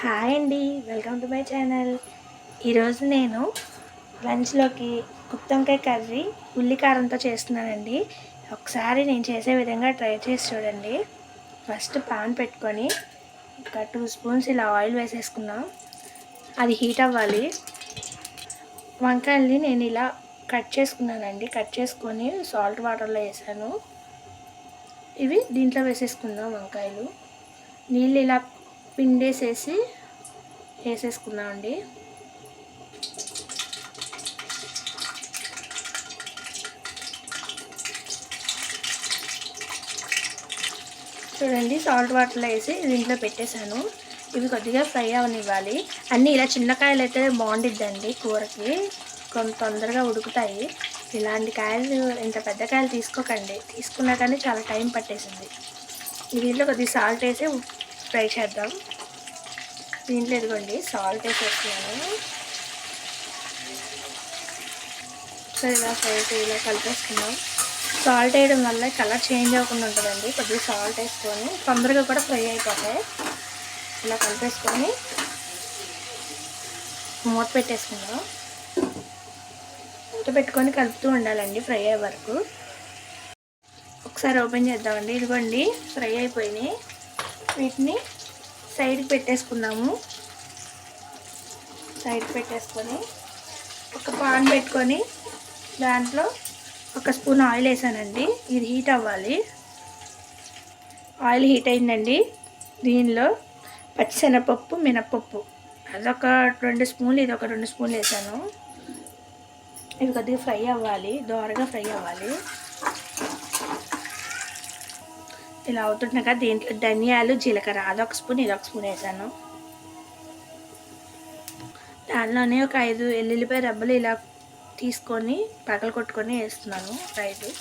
Hi అండి, welcome to my channel. ఈరోజు నేను లంచ్లోకి గుత్తొంకాయ కర్రీ ఉల్లికారంతో చేస్తున్నానండి. ఒకసారి నేను చేసే విధంగా ట్రై చేసి చూడండి. ఫస్ట్ పాన్ పెట్టుకొని ఒక 2 స్పూన్స్ ఇలా ఆయిల్ వేసేసుకున్నాం. అది హీట్ అవ్వాలి. వంకాయల్ని నేను ఇలా కట్ చేసుకున్నానండి. కట్ చేసుకొని సాల్ట్ వాటర్లో వేసాను. ఇవి దీంట్లో వేసేసుకుందాం. వంకాయలు నీళ్ళు ఇలా పిండేసేసి వేసేసుకుందామండి. చూడండి, సాల్ట్ వాటర్లో వేసి దీంట్లో పెట్టేశాను. ఇవి కొద్దిగా ఫ్రై అవనివ్వాలి. అన్నీ ఇలా చిన్నకాయలు అయితే బాగుండిద్దండి కూరకి, కొంత తొందరగా ఉడుకుతాయి. ఇలాంటి కాయలు, ఇంత పెద్ద కాయలు తీసుకోకండి. తీసుకున్నా కానీ చాలా టైం పట్టేసింది. దీంట్లో కొద్దిగా సాల్ట్ వేసి ఫ్రై చేద్దాం. దీంట్లో ఇదిగోండి సాల్ట్ వేసేస్తున్నాను. సరే ఇలా ఇలా కలిపేసుకున్నాం. సాల్ట్ వేయడం వల్ల కలర్ చేంజ్ అవ్వకుండా ఉంటుందండి. కొద్దిగా సాల్ట్ వేసుకొని తొందరగా కూడా ఫ్రై అయిపోతాయి. ఇలా కలిపేసుకొని మూత పెట్టేసుకుందాం. మూత పెట్టుకొని కలుపుతూ ఉండాలండి ఫ్రై అయ్యే వరకు. ఒకసారి ఓపెన్ చేద్దామండి. ఇదిగోండి ఫ్రై అయిపోయినాయి. వీటిని సైడ్కి పెట్టేసుకుందాము. సైడ్కి పెట్టేసుకొని ఒక పాన్ పెట్టుకొని దాంట్లో 1 స్పూన్ ఆయిల్ వేసానండి. ఇది హీట్ అవ్వాలి. ఆయిల్ హీట్ అయిందండి. దీనిలో పచ్చిశనగపప్పు, మినప్పప్పు అదొక 2 స్పూన్లు, ఇది ఒక 2 స్పూన్లు వేసాను. ఇవి కొద్దిగా ఫ్రై అవ్వాలి, దోరగా ఫ్రై అవ్వాలి. ఇలా అవుతుండగా దీంట్లో ధనియాలు, జీలకర్ర అదొక స్పూన్, ఇదొక స్పూన్ వేసాను. దానిలోనే ఒక 5 ఎల్లుల్లిపాయ రబ్బలు ఇలా తీసుకొని పగలు కొట్టుకొని వేస్తున్నాను. 5.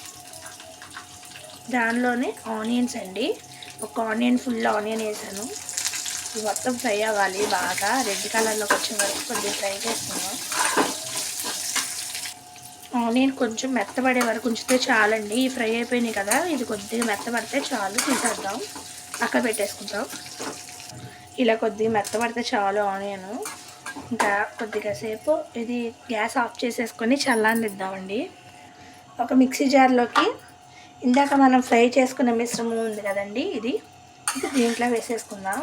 దానిలోనే ఆనియన్స్ అండి, ఒక ఆనియన్, ఫుల్ ఆనియన్ వేసాను. ఇది మొత్తం ఫ్రై అవ్వాలి, బాగా రెడ్ కలర్లోకి వచ్చే వరకు కొద్దిగా ఫ్రై చేసుకున్నాం. ఆనియన్ కొంచెం మెత్తబడే వరకు ఉంచితే చాలండి. ఈ ఫ్రై అయిపోయినాయి కదా, ఇది కొద్దిగా మెత్తబడితే చాలు. తీసేద్దాం, అక్కడ పెట్టేసుకుంటాం. ఇలా కొద్దిగా మెత్తబడితే చాలు ఆనియన్. ఇంకా కొద్దిగా సేపు ఇది గ్యాస్ ఆఫ్ చేసేసుకొని చల్లారనిద్దామండి. ఒక మిక్సీ జార్లోకి ఇందాక మనం ఫ్రై చేసుకున్న మిశ్రమం ఉంది కదండి, ఇది దీంట్లో వేసేసుకుందాం.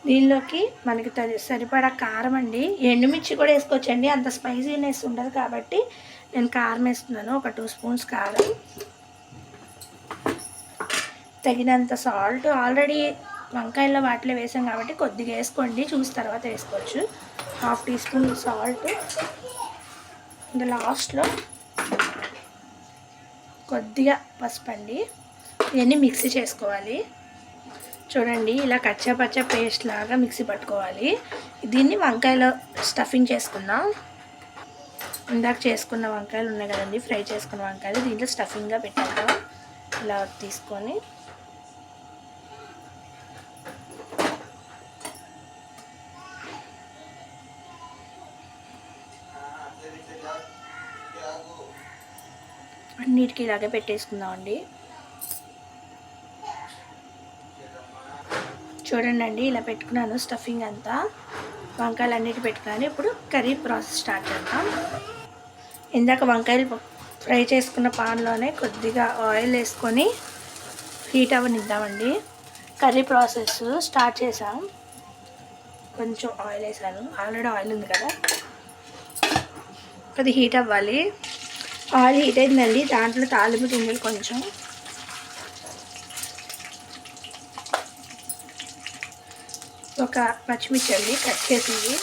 దీనిలోకి మనకి సరిపడా కారం అండి, ఎండుమిర్చి కూడా వేసుకోవచ్చండి. అంత స్పైసీనెస్ ఉండదు కాబట్టి నేను కారం వేస్తున్నాను. ఒక 2 స్పూన్స్ కారం, తగినంత సాల్ట్. ఆల్రెడీ వంకాయల్లో వాటిలో వేసాం కాబట్టి కొద్దిగా వేసుకోండి, చూసి తర్వాత వేసుకోవచ్చు. 1/2 టీ స్పూన్ సాల్ట్. ఇంకా లాస్ట్లో కొద్దిగా పసుపు అండి. ఇవన్నీ మిక్సీ చేసుకోవాలి. చూడండి, ఇలా కచ్చా పేస్ట్ లాగా మిక్సీ పట్టుకోవాలి. దీన్ని వంకాయలో స్టఫింగ్ చేసుకుందాం. ఇందాక చేసుకున్న వంకాయలు ఉన్నాయి కదండి, ఫ్రై చేసుకున్న వంకాయలు దీంట్లో స్టఫింగ్గా పెట్టేద్దాం. ఇలా తీసుకొని అన్నిటికీ ఇలాగే పెట్టేసుకుందామండి. చూడండి, ఇలా పెట్టుకున్నాను స్టఫింగ్ అంతా. వంకాయలు అన్నిటి పెట్టుకున్నాను. ఇప్పుడు కర్రీ ప్రాసెస్ స్టార్ట్ చేద్దాం. ఇందాక వంకాయలు ఫ్రై చేసుకున్న పాన్లోనే కొద్దిగా ఆయిల్ వేసుకొని హీట్ అవ్వనిద్దామండి. కర్రీ ప్రాసెస్ స్టార్ట్ చేసాం. కొంచెం ఆయిల్ వేసాను, ఆల్రెడీ ఆయిల్ ఉంది కదా. అది హీట్ అవ్వాలి. ఆయిల్ హీట్ అయిందండి. దాంట్లో తాలింపు గింజలు కొంచెం, ఒక పచ్చిమిర్చి అండి కట్ చేసింది,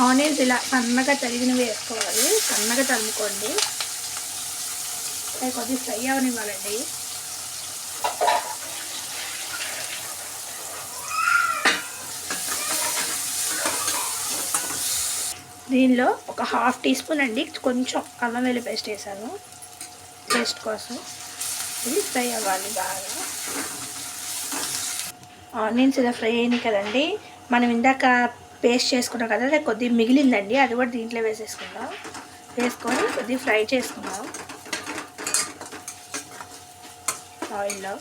ఆనియన్స్ ఇలా సన్నగా తరిగినవి వేసుకోవాలి. సన్నగా తరుముకోండి. అవి కొద్దిగా ఫ్రై అవనివ్వాలండి. దీనిలో ఒక 1/2 టీ స్పూన్ అండి కొంచెం అల్లం వెల్లుల్లి పేస్ట్ వేసాను, టేస్ట్ కోసం. ఇది ఫ్రై అవ్వాలి బాగా. ఆనియన్స్ ఇలా ఫ్రై అయినాయి కదండి. మనం ఇందాక పేస్ట్ చేసుకున్నాం కదా, అది కొద్దిగా మిగిలిందండి, అది కూడా దీంట్లో వేసేసుకుందాం. వేసుకొని కొద్దిగా ఫ్రై చేసుకుందాం. ఆయిల్లో.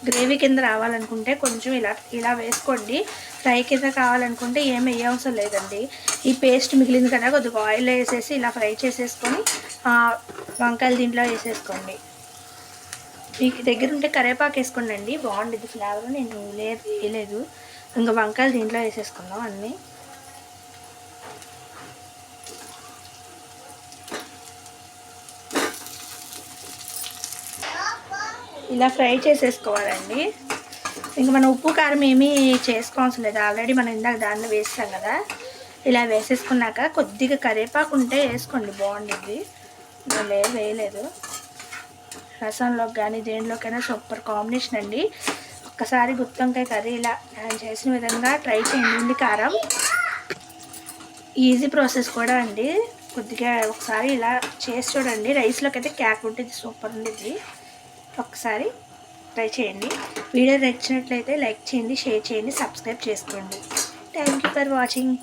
గ్రేవీ కింద రావాలనుకుంటే కొంచెం ఇలా వేసుకోండి. ఫ్రై కింద కావాలనుకుంటే ఏం వేయవసరం లేదండి. ఈ పేస్ట్ మిగిలింది కదా, కొద్దిగా ఆయిల్ వేసేసి ఇలా ఫ్రై చేసేసుకొని వంకాయలు దీంట్లో వేసేసుకోండి. మీకు దగ్గర ఉంటే కరివేపాకు వేసుకోండి అండి, బాగుంటుంది ఫ్లేవర్. నేను వేయలేదు. ఇంకా వంకాయలు దీంట్లో వేసేసుకుందాం అన్నీ. ఇలా ఫ్రై చేసేసుకోవాలండి. ఇంక మనం ఉప్పు కారం ఏమీ చేసుకోవాల్సిన లేదు, ఆల్రెడీ మనం ఇందాక దాంట్లో వేస్తాం కదా. ఇలా వేసేసుకున్నాక కొద్దిగా కరివేపాకు ఉంటే వేసుకోండి, బాగుంటుంది. వేయలేదు. రసంలోకి కానీ దేంట్లోకైనా సూపర్ కాంబినేషన్ అండి. ఒక్కసారి గుత్తొంకాయ కర్రీ ఇలా నేను చేసిన విధంగా ట్రై చేయండి. కారం ఈజీ ప్రాసెస్ కూడా అండి. కొద్దిగా ఒకసారి ఇలా చేసి చూడండి. రైస్లోకి అయితే క్యాక్ ఉంటుంది, సూపర్ ఉంటుంది. ఒకసారి ట్రై చేయండి. వీడియో నచ్చినట్లయితే లైక్ చేయండి, షేర్ చేయండి, సబ్స్క్రైబ్ చేసుకోండి. Thank you for watching.